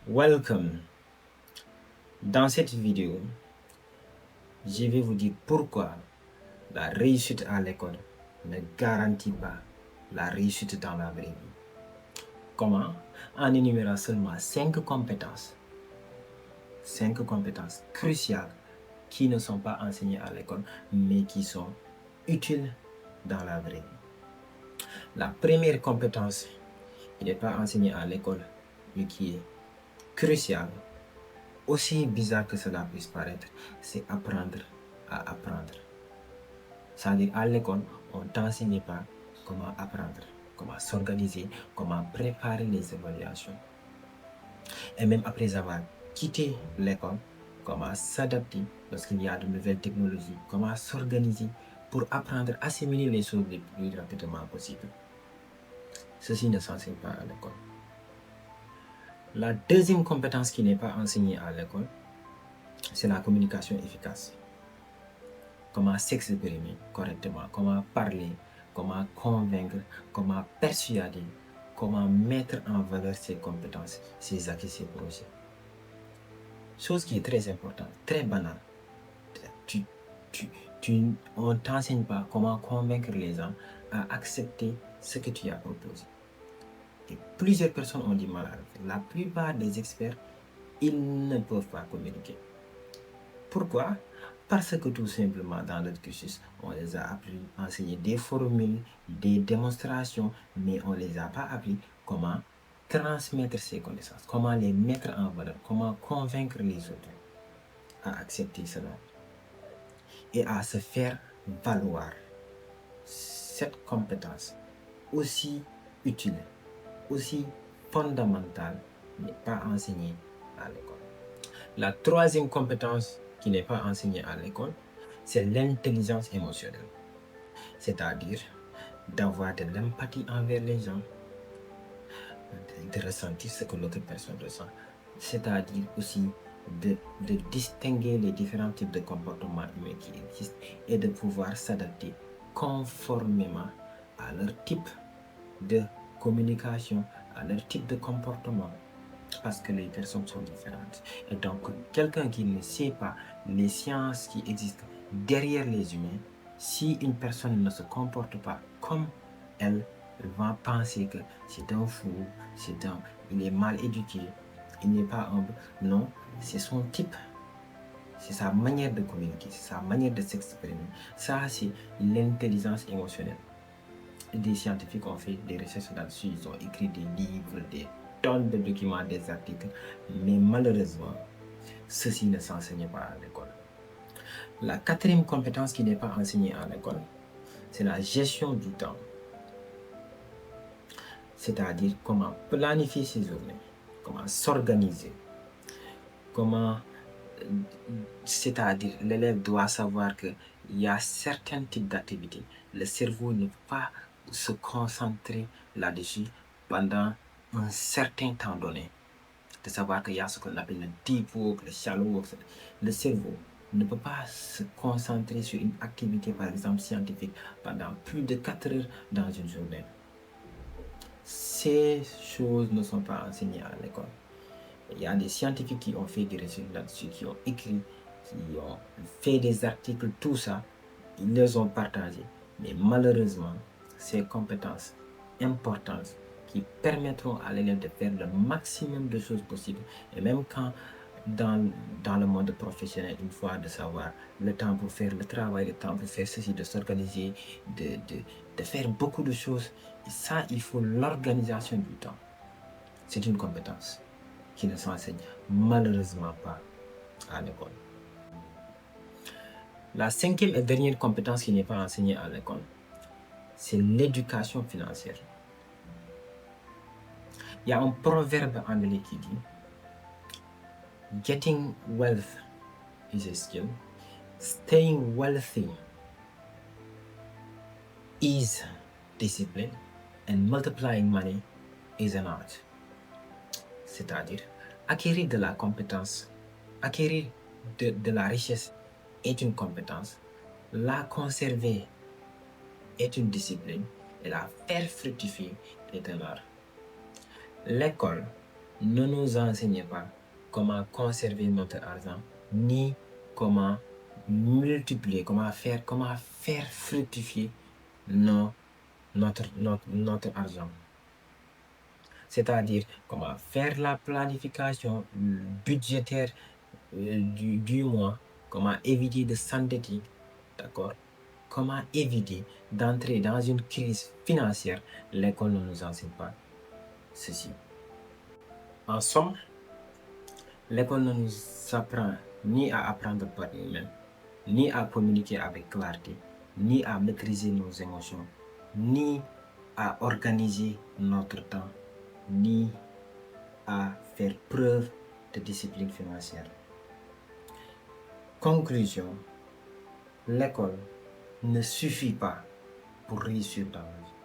Welcome. Dans cette vidéo, je vais vous dire pourquoi la réussite à l'école ne garantit pas la réussite dans la vraie vie. Comment? En énumérant seulement 5 compétences cruciales qui ne sont pas enseignées à l'école, mais qui sont utiles dans la vraie vie. La première compétence qui n'est pas enseignée à l'école, mais qui est cruciale, aussi bizarre que cela puisse paraître, c'est apprendre à apprendre. C'est-à-dire, à l'école, on ne t'enseigne pas comment apprendre, comment s'organiser, comment préparer les évaluations. Et même après avoir quitté l'école, comment s'adapter lorsqu'il y a de nouvelles technologies, comment s'organiser pour apprendre à assimiler les choses le plus rapidement possible. Ceci ne s'enseigne pas à l'école. La deuxième compétence qui n'est pas enseignée à l'école, c'est la communication efficace. Comment s'exprimer correctement, comment parler, comment convaincre, comment persuader, comment mettre en valeur ses compétences, ses acquis, ses projets. Chose qui est très importante, très banale. On ne t'enseigne pas comment convaincre les gens à accepter ce que tu as proposé. Et plusieurs personnes ont du mal à le faire. La plupart des experts, ils ne peuvent pas communiquer. Pourquoi? Parce que tout simplement dans notre cursus, on les a appris à enseigner des formules, des démonstrations, mais on ne les a pas appris comment transmettre ces connaissances, comment les mettre en valeur, comment convaincre les autres à accepter cela et à se faire valoir. Cette compétence aussi utile, aussi fondamentale, n'est pas enseignée à l'école. La troisième compétence qui n'est pas enseignée à l'école, c'est l'intelligence émotionnelle. C'est-à-dire d'avoir de l'empathie envers les gens, de ressentir ce que l'autre personne ressent. C'est-à-dire aussi de distinguer les différents types de comportements humains qui existent et de pouvoir s'adapter conformément à leur type de communication, à leur type de comportement. Parce que les personnes sont différentes. Et donc, quelqu'un qui ne sait pas les sciences qui existent derrière les humains, si une personne ne se comporte pas comme elle va penser que c'est un fou, il est mal éduqué, il n'est pas humble. Non, c'est son type. C'est sa manière de communiquer, c'est sa manière de s'exprimer. Ça, c'est l'intelligence émotionnelle. Des scientifiques ont fait des recherches là-dessus, ils ont écrit des livres, des tonnes de documents, des articles, mais malheureusement, ceci ne s'enseigne pas à l'école. La quatrième compétence qui n'est pas enseignée à l'école, c'est la gestion du temps. C'est-à-dire comment planifier ses journées, comment s'organiser, c'est-à-dire l'élève doit savoir qu'il y a certains types d'activités. Le cerveau ne peut pas se concentrer là-dessus pendant un certain temps donné. De savoir qu'il y a ce qu'on appelle le deep work, le shallow work. Le cerveau ne peut pas se concentrer sur une activité, par exemple scientifique, pendant plus de 4 heures dans une journée. Ces choses ne sont pas enseignées à l'école. Il y a des scientifiques qui ont fait des recherches là-dessus, qui ont écrit, qui ont fait des articles, tout ça, ils les ont partagés. Mais malheureusement, ces compétences importantes qui permettront à l'élève de faire le maximum de choses possibles, et même quand dans le monde professionnel, une fois de savoir le temps pour faire le travail, le temps pour faire ceci, de s'organiser, de faire beaucoup de choses. Et ça, il faut l'organisation du temps. C'est une compétence qui ne s'enseigne malheureusement pas à l'école. La cinquième et dernière compétence qui n'est pas enseignée à l'école, c'est l'éducation financière. Il y a un proverbe anglais qui dit Getting wealth is a skill, staying wealthy is discipline, and multiplying money is an art. C'est-à-dire, acquérir de la compétence, acquérir de la richesse est une compétence, la conserver est une discipline et la faire fructifier est un art. L'école ne nous enseigne pas comment conserver notre argent, ni comment multiplier, comment faire fructifier notre argent. C'est-à-dire comment faire la planification budgétaire du mois, comment éviter de s'endetter, d'accord? Comment éviter d'entrer dans une crise financière. L'école ne nous enseigne pas ceci. En somme, l'école ne nous apprend ni à apprendre par nous-mêmes, ni à communiquer avec clarté, ni à maîtriser nos émotions, ni à organiser notre temps, ni à faire preuve de discipline financière. Conclusion, l'école ne suffit pas pour réussir dans la vie.